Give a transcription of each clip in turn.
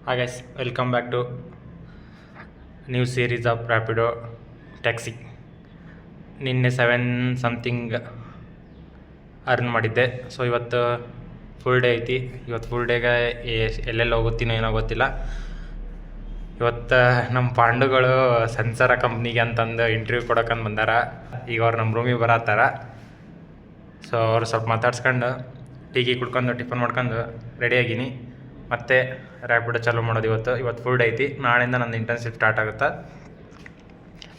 Hi guys, welcome back to new series of Rapido Taxi. ನಿನ್ನೆ 7 something earn ಮಾಡಿದ್ದೆ. So ಇವತ್ತು full day ಐತಿ. ಇವತ್ತು ಫುಲ್ ಡೇಗೆ ಎಲ್ಲೆಲ್ಲಿ ಹೋಗುತ್ತೀನೋ ಏನೋ ಗೊತ್ತಿಲ್ಲ. ಇವತ್ತು ನಮ್ಮ ಪಾಂಡುಗಳು ಸೆನ್ಸರ ಕಂಪ್ನಿಗೆ ಅಂತಂದು ಇಂಟರ್ವ್ಯೂ ಕೊಡೋಕಂದು ಬಂದಾರ. ಈಗ ಅವ್ರು ನಮ್ಮ ರೂಮಿಗೆ ಬರತ್ತಾರ. ಸೊ ಅವ್ರು ಸ್ವಲ್ಪ ಮಾತಾಡ್ಸ್ಕೊಂಡು ಟೀ ಕುಡ್ಕೊಂಡು ಟಿಫನ್ ಮಾಡ್ಕೊಂಡು ರೆಡಿಯಾಗೀನಿ. ಮತ್ತು ರ್ಯಾಪಿಡೋ ಚಾಲೂ ಮಾಡೋದು ಇವತ್ತು ಫುಲ್ ಡೇ ಐತಿ. ನಾಳೆಯಿಂದ ನನ್ನ ಇಂಟರ್ನ್ಶಿಪ್ ಸ್ಟಾರ್ಟ್ ಆಗುತ್ತೆ.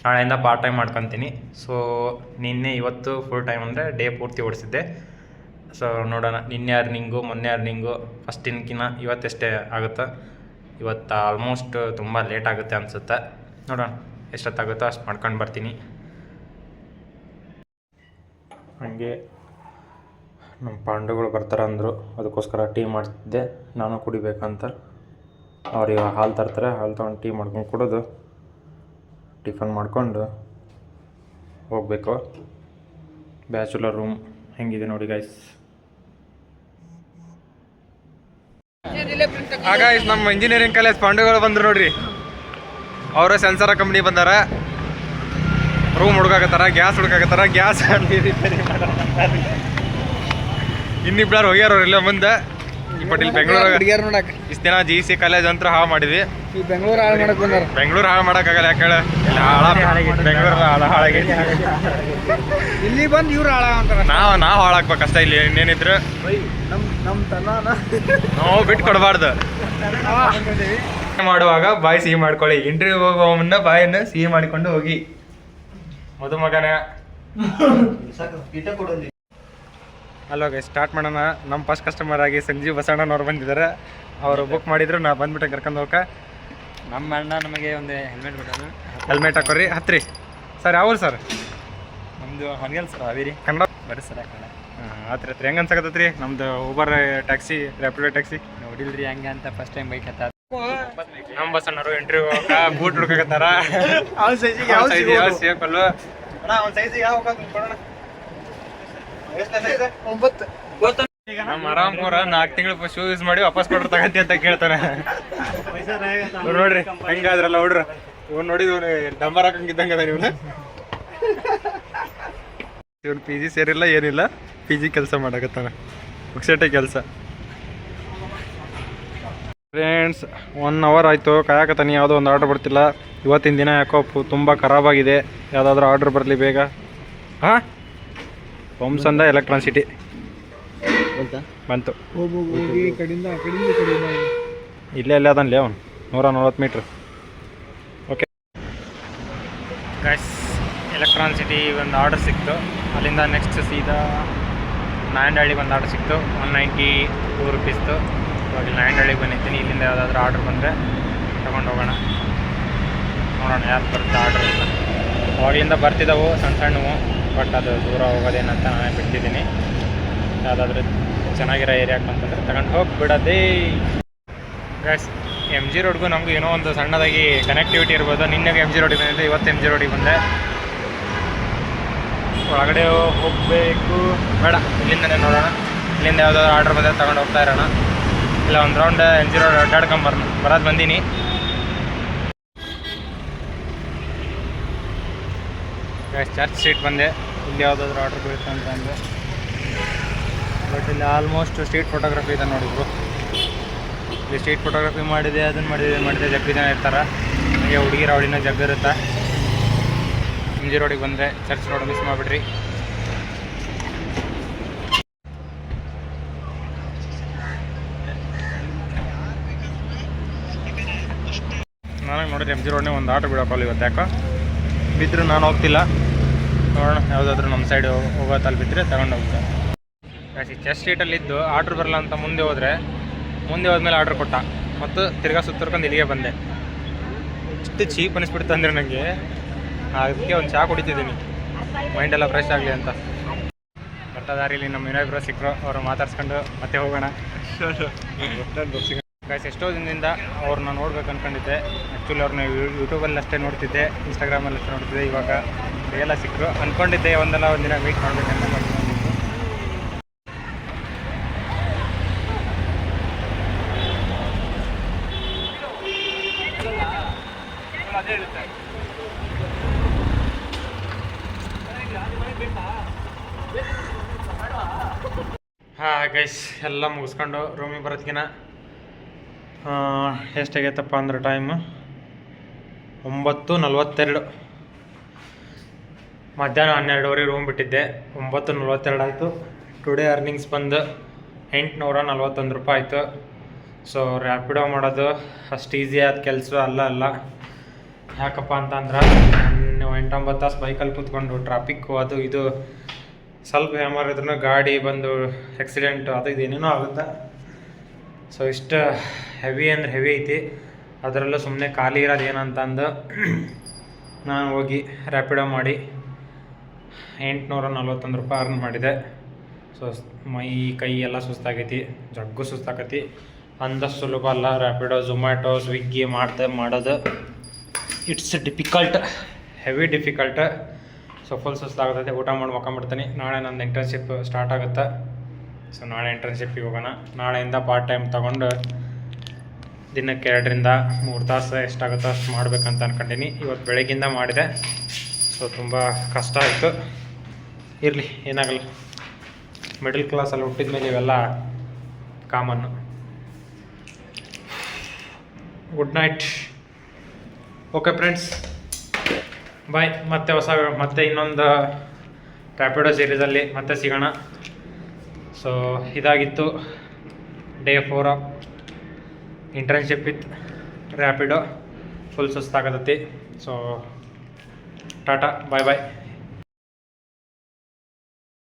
ನಾಳೆಯಿಂದ ಪಾರ್ಟ್ ಟೈಮ್ ಮಾಡ್ಕೊತೀನಿ. ಸೊ ನಿನ್ನೆ ಇವತ್ತು ಫುಲ್ ಟೈಮ್ ಅಂದರೆ ಡೇ ಪೂರ್ತಿ ಓಡಿಸಿದ್ದೆ. ಸೊ ನೋಡೋಣ, ನಿನ್ನೆ ಅರ್ನಿಂಗು ಮೊನ್ನೆ ಅರ್ನಿಂಗು ಫಸ್ಟಿನ್ಕಿನ್ನ ಇವತ್ತೆಷ್ಟೇ ಆಗುತ್ತೋ. ಇವತ್ತು ಆಲ್ಮೋಸ್ಟ್ ತುಂಬ ಲೇಟ್ ಆಗುತ್ತೆ ಅನಿಸುತ್ತೆ. ನೋಡೋಣ ಎಷ್ಟೊತ್ತಾಗುತ್ತೋ ಅಷ್ಟು ಮಾಡ್ಕೊಂಡು ಬರ್ತೀನಿ. ಹಾಗೆ ನಮ್ಮ ಪಾಂಡುಗಳು ಬರ್ತಾರೆ ಅಂದರು, ಅದಕ್ಕೋಸ್ಕರ ಟೀ ಮಾಡ್ತಿದ್ದೆ ನಾನು ಕುಡಿಬೇಕಂತ. ಅವ್ರಿಗೆ ಹಾಲು ತರ್ತಾರೆ, ಹಾಲು ತೊಗೊಂಡು ಟೀ ಮಾಡ್ಕೊಂಡು ಕುಡಿದು ಟಿಫನ್ ಮಾಡ್ಕೊಂಡು ಹೋಗಬೇಕು. ಬ್ಯಾಚುಲರ್ ರೂಮ್ ಹೆಂಗಿದೆ ನೋಡಿ ಗೈಸ್. ಗಾಯ್ಸ್, ನಮ್ಮ ಇಂಜಿನಿಯರಿಂಗ್ ಕಾಲೇಜ್ ಪಾಂಡುಗಳು ಬಂದರು ನೋಡ್ರಿ. ಅವರ ಸೆನ್ಸರ ಕಂಪ್ನಿ ಬಂದಾರ. ರೂಮ್ ಹುಡುಕಾಕತ್ತಾರ, ಗ್ಯಾಸ್ ಹುಡುಕಾಕತ್ತಾರ. ಗ್ಯಾಸ್ ಇನ್ನಿಬ್ಬರು ಹೋಗ್ಯಾರ ಅವ್ರೆಲ್ಲ ಮುಂದೆ. ಬಟ್ ಇಲ್ಲಿ ಬೆಂಗಳೂರು ಇಷ್ಟು ದಿನ GC ಕಾಲೇಜ್ ಅಂತ ಹಾಳು ಮಾಡಿದ್ವಿ. ಬೆಂಗಳೂರು ಹಾಳು ಮಾಡಕ್ ಬಂದಾರ. ಬೆಂಗಳೂರು ಹಾಳು ಮಾಡೋಕ್ಕಾಗಲ್ಲ, ಯಾಕೆ ಹೇಳ, ಬೆಂಗಳೂರು ಹಾಳಾಗೈತಿ. ಇಲ್ಲಿ ಬಂದು ಇವ್ರು ಹಾಳ ಅಂತಾರ. ನಾವು ಹಾಳಾಗ್ಬೇಕಷ್ಟ. ಇಲ್ಲಿ ಇನ್ನೇನಿದ್ರು ನಾವು ಬಿಟ್ಟು ಕೊಡಬಾರ್ದು. ಮಾಡುವಾಗ ಬಾಯಿ ಸಿಹಿ ಮಾಡ್ಕೊಳ್ಳಿ. ಇಂಟರ್ವ್ಯೂ ಹೋಗುವ ಮುನ್ನ ಬಾಯನ್ನು ಸಿಹಿ ಮಾಡಿಕೊಂಡು ಹೋಗಿ. ಮದುಮಗನ ಅಲ್ವಾಗ ಸ್ಟಾರ್ಟ್ ಮಾಡೋಣ. ನಮ್ಮ ಫಸ್ಟ್ ಕಸ್ಟಮರ್ ಆಗಿ ಸಂಜೀವ್ ಬಸಣ್ಣನವ್ರು ಬಂದಿದ್ದಾರೆ. ಅವರು ಬುಕ್ ಮಾಡಿದ್ರು, ನಾ ಬಂದ್ಬಿಟ್ಟೆ ಕರ್ಕೊಂಡು ಹೋಗಕ್ಕೆ. ನಮ್ಮ ಅಣ್ಣ ನಮಗೆ ಒಂದು ಹೆಲ್ಮೆಟ್ ಕೊಟ್ಟನು. ಹೆಲ್ಮೆಟ್ ಹಾಕೋರಿ. ಹತ್ರಿ ಸರ್. ಯಾವ್ರು ಸರ್? ನಮ್ಮದು ಹನಗಲ್ ಸರ್, ಹಾವೇರಿ. ಕನ್ನಡ ಬರೀ ಸರ್ ಕನ್ನಡ. ಹತ್ರಿ ಹತ್ರಿ. ಹೆಂಗೆ ಅನ್ಸಕತ್ತೈತ್ರಿ ನಮ್ದು ಊಬರ್ ಟ್ಯಾಕ್ಸಿ, ರ್ಯಾಪಿಡೋ ಟ್ಯಾಕ್ಸಿ? ನೋಡಿಲ್ರಿ ಹಂಗೆ ಅಂತ ಫಸ್ಟ್ ಟೈಮ್ ಬೈಕ್ ಹತ್ತ. ನಮ್ಮ ಬಸಣ್ಣರು ಇಂಟರ್ವ್ಯೂ ಬೂಟ್ ಹುಡ್ಕತ್ತಾರ. ನಮ್ಮ ಆರಾಮ್ ಕೂರ 4 ತಿಂಗಳು ಶೂ ಯೂಸ್ ಮಾಡಿ ವಾಪಸ್ ಕೊಡ್ರ ತಗಂತಿ ಅಂತ ಕೇಳ್ತಾನೆ. ನೋಡ್ರಿ ಹೆಂಗಾದ್ರಲ್ಲ ಹುಡ್ರ. ಇವ್ನು ನೋಡಿ, ಇವ್ನು ಡಂಬರ್ ಹಾಕಂಗಿದ್ದಂಗ ಅದ. ಇವ್ನು PG ಸೇರಿಲ್ಲ, ಏನಿಲ್ಲ. PG ಕೆಲಸ ಮಾಡಕತ್ತಾನ, ಮುಕ್ಸೇಟೆ ಕೆಲಸ. ಫ್ರೆಂಡ್ಸ್, 1 ಅವರ್ ಆಯಿತು ಕಾಯಕತ್ತಾನೆ. ಯಾವುದೋ ಒಂದು ಆರ್ಡ್ರ್ ಬರ್ತಿಲ್ಲ. ಇವತ್ತಿನ ದಿನ ಯಾಕೋ ತುಂಬ ಖರಾಬಾಗಿದೆ. ಯಾವುದಾದ್ರೂ ಆರ್ಡ್ರ್ ಬರಲಿ ಬೇಗ. ಹಾಂ, ಹೋಮ್ಸಂದ ಎಲೆಕ್ಟ್ರಾನ್ಸಿಟಿ ಬಂತು. ಇಲ್ಲೇ ಅದನ್ಲೇ ಅವನು 140 ಮೀಟ್ರ್. ಓಕೆ ಗೈಸ್, ಎಲೆಕ್ಟ್ರಾನ್ಸಿಟಿ ಒಂದು ಆರ್ಡರ್ ಸಿಕ್ತು. ಅಲ್ಲಿಂದ ನೆಕ್ಸ್ಟ್ ಸೀದಾ ನಾಯಂಡಹಳ್ಳಿಗೆ ಒಂದು ಆರ್ಡರ್ ಸಿಕ್ತು. 192 ರುಪೀಸ್ದು. ಇವಾಗ ನಾಯಂಡಹಳ್ಳಿಗೆ ಬಂದಿದ್ದೀನಿ. ಇಲ್ಲಿಂದ ಯಾವುದಾದ್ರೂ ಆರ್ಡ್ರ್ ಬಂದರೆ ತೊಗೊಂಡು ಹೋಗೋಣ. ನೋಡೋಣ ಯಾರು ಬರುತ್ತೆ ಆರ್ಡ್ರ್ ಅಂತ. ಅವಾಗಲಿಂದ ಬರ್ತಿದ್ದವು ಸಣ್ಣ ಸಣ್ಣವು, ಬಟ್ ಅದು ದೂರ ಹೋಗೋದೇನಂತ ನಾನೇ ಬಿಡ್ತಿದ್ದೀನಿ. ಯಾವುದಾದ್ರೂ ಚೆನ್ನಾಗಿರೋ ಏರಿಯಾಕ್ಕೆ ಅಂತಂದರೆ ತಗೊಂಡು ಹೋಗಿಬಿಡೋದೇ. ಗೈಸ್, MG ರೋಡ್ಗೂ ನಮಗೂ ಏನೋ ಒಂದು ಸಣ್ಣದಾಗಿ ಕನೆಕ್ಟಿವಿಟಿ ಇರ್ಬೋದು. ನಿನ್ನೆ MG ರೋಡಿಗೆ ಬಂದಿದ್ದೆ, ಇವತ್ತು MG ರೋಡಿಗೆ ಬಂದೆ. ಒಳಗಡೆ ಹೋಗಬೇಕು ಬೇಡ, ಇಲ್ಲಿಂದನೇ ನೋಡೋಣ. ಇಲ್ಲಿಂದ ಯಾವುದಾದ್ರು ಆರ್ಡ್ರ್ ಬಂದರೆ ತಗೊಂಡು ಹೋಗ್ತಾ ಇರೋಣ. ಇಲ್ಲ ಒಂದು ರೌಂಡ್ MG ರೋಡ್ ಬರೋದು ಬಂದೀನಿ. ಚರ್ಚ್ ಸ್ಟ್ರೀಟ್ ಬಂದೆ. ಇಲ್ಲಿ ಯಾವುದಾದ್ರೂ ಆರ್ಡ್ರ್ ಬೀಳುತ್ತೆ ಅಂತ ಅಂದರೆ, ಬಟ್ ಇಲ್ಲಿ ಆಲ್ಮೋಸ್ಟ್ ಸ್ಟ್ರೀಟ್ ಫೋಟೋಗ್ರಫಿ ಇದೆ ನೋಡಿದ್ರು. ಇಲ್ಲಿ ಸ್ಟ್ರೀಟ್ ಫೋಟೋಗ್ರಫಿ ಮಾಡಿದೆ, ಅದನ್ನು ಮಾಡಿದೆ ಜಗ್ಗಿ ಜನ ಇರ್ತಾರೆ. ಹಾಗೆ ಹುಡುಗಿರ ಅವಳಿನ ಜಗ್ಗ ಇರುತ್ತೆ. MG ರೋಡಿಗೆ ಬಂದರೆ ಚರ್ಚ್ ರೋಡ್ ಮಿಸ್ ಮಾಡಿಬಿಡ್ರಿ. ನನಗೆ ನೋಡಿದ್ರೆ MG ರೋಡ್ನೇ ಒಂದು ಆಟೋ ಬಿಡೋಕ್ಕಲ್ಲ ಇವತ್ತು. ಯಾಕೋ ಬಿದ್ದರೂ ನಾನು ಹೋಗ್ತಿಲ್ಲ. ನೋಡೋಣ, ಯಾವುದಾದ್ರೂ ನಮ್ಮ ಸೈಡ್ ಹೋಗೋತ್ತಲ್ಲಿ ಬಿದ್ದರೆ ತಗೊಂಡು ಹೋಗ್ತಾರೆ. ಚರ್ಚ್ ಸ್ಟ್ರೀಟಲ್ಲಿದ್ದು ಆರ್ಡ್ರ್ ಬರಲ್ಲ ಅಂತ ಮುಂದೆ ಹೋದ್ಮೇಲೆ ಆರ್ಡ್ರ್ ಕೊಟ್ಟ. ಮತ್ತು ತಿರ್ಗಾ ಸುತ್ತರ್ಕೊಂಡು ಇಲ್ಲಿಗೆ ಬಂದೆ. ಇಷ್ಟು ಚೀಪ್ ಅನಿಸ್ಬಿಡ್ತು ಅಂದರೆ ನನಗೆ. ಅದಕ್ಕೆ ಒಂದು ಚಹಾ ಕುಡಿತಿದ್ದೀನಿ, ಮೈಂಡೆಲ್ಲ ಫ್ರೆಶ್ ಆಗಲಿ ಅಂತ. ಬರ್ತಾ ದಾರಿಲಿ ನಮ್ಮ ಇನ್ನೊಬ್ಬರು ಸಿಕ್ಕರು. ಅವರು ಮಾತಾಡ್ಸ್ಕೊಂಡು ಮತ್ತೆ ಹೋಗೋಣ. ಗೈಸ್, ಎಷ್ಟೋ ದಿನದಿಂದ ಅವ್ರನ್ನ ನೋಡ್ಬೇಕು ಅಂದ್ಕೊಂಡಿದ್ದೆ. ಆ್ಯಕ್ಚುಲಿ ಅವ್ರನ್ನ ಯೂಟ್ಯೂಬಲ್ಲಿ ಅಷ್ಟೇ ನೋಡ್ತಿದ್ದೆ, ಇನ್ಸ್ಟಾಗ್ರಾಮಲ್ಲಿ ಅಷ್ಟೇ ನೋಡ್ತಿದ್ದೆ. ಇವಾಗ ಎಲ್ಲ ಸಿಕ್ಕರು. ಅಂದ್ಕೊಂಡಿದ್ದೆ ಒಂದಿನ ಮೀಟ್ ಮಾಡಬೇಕಂತ. ಹಾಂ ಗೈಸ್ ಎಲ್ಲ ಮುಗಿಸ್ಕೊಂಡು ರೂಮಿಗೆ ಬರೋದಕ್ಕಿಂತ ಎಷ್ಟಾಗೈತಪ್ಪ ಅಂದ್ರೆ ಟೈಮ್ 9:42. ಮಧ್ಯಾಹ್ನ 12:30 ರೂಮ್ ಬಿಟ್ಟಿದ್ದೆ, 9:42 ಆಯಿತು. ಟುಡೇ ಅರ್ನಿಂಗ್ಸ್ ಬಂದು 841 ರೂಪಾಯಿ ಆಯಿತು. ಸೊ ರ್ಯಾಪಿಡೋ ಮಾಡೋದು ಅಷ್ಟು ಈಸಿ ಆದ ಕೆಲಸ ಅಲ್ಲ. ಯಾಕಪ್ಪ ಅಂತಂದ್ರೆ 8-9 ತಾಸು ಬೈಕಲ್ಲಿ ಕೂತ್ಕೊಂಡು ಟ್ರಾಫಿಕ್ಕು ಅದು ಇದು ಸ್ವಲ್ಪ ಏಮಾರಿದ್ರೂ ಗಾಡಿ ಬಂದು ಆಕ್ಸಿಡೆಂಟು ಅದು ಇದು ಏನೇನೋ ಆಗುತ್ತೆ. ಸೊ ಇಷ್ಟು ಹೆವಿ ಅಂದ್ರೆ ಹೆವಿ ಐತಿ. ಅದರಲ್ಲೂ ಸುಮ್ಮನೆ ಖಾಲಿ ಇರೋದು ಏನಂತಂದು ನಾನು ಹೋಗಿ ರ್ಯಾಪಿಡೋ ಮಾಡಿ 841 ರೂಪಾಯಿ ಅರ್ನ್ ಮಾಡಿದೆ. ಸೊ ಮೈ ಕೈ ಎಲ್ಲ ಸುಸ್ತಾಗೈತಿ, ಜಗ್ಗು ಸುಸ್ತಾಗೈತಿ. ಅಂದಷ್ಟು ಸುಲಭ ಅಲ್ಲ ರ್ಯಾಪಿಡೋ, ಝೊಮ್ಯಾಟೊ, ಸ್ವಿಗ್ಗಿ ಮಾಡೋದು. It's difficult, heavy difficult. So full ಸುಸ್ತಾಗುತ್ತೆ. ಊಟ ಮಾಡಿ ಮಕ್ಕೊಂಬಿಡ್ತೀನಿ. ನಾಳೆ ನಂದು ಇಂಟರ್ನ್ಶಿಪ್ ಸ್ಟಾರ್ಟ್ ಆಗುತ್ತೆ. ಸೊ ನಾಳೆ ಇಂಟರ್ನ್ಶಿಪ್ಪಿಗೆ ಹೋಗೋಣ. ನಾಳೆಯಿಂದ ಪಾರ್ಟ್ ಟೈಮ್ ತೊಗೊಂಡು ದಿನಕ್ಕೆ 2-3 ತಾಸು ಎಷ್ಟಾಗುತ್ತೋ ಅಷ್ಟು ಮಾಡ್ಬೇಕಂತ ಅಂದ್ಕೊಂಡೀನಿ. ಇವತ್ತು ಬೆಳಗ್ಗಿಂದ ಮಾಡಿದೆ. ಸೊ ತುಂಬ ಕಷ್ಟ ಆಯಿತು. ಇರಲಿ, ಏನಾಗಲ್ಲ. ಮಿಡಲ್ ಕ್ಲಾಸಲ್ಲಿ ಹುಟ್ಟಿದ ಮೇಲೆ ಇವೆಲ್ಲ common. Good night. Okay friends, bye. ಮತ್ತೆ ಇನ್ನೊಂದು ರ್ಯಾಪಿಡೋ ಸೀರೀಸಲ್ಲಿ ಮತ್ತೆ ಸಿಗೋಣ. ಸೊ ಇದಾಗಿತ್ತು day 4 of internship with Rapido. Full ಸುಸ್ತಾಗತೈತಿ. ಸೊ ಟಾಟಾ, ಬಾಯ್ ಬಾಯ್.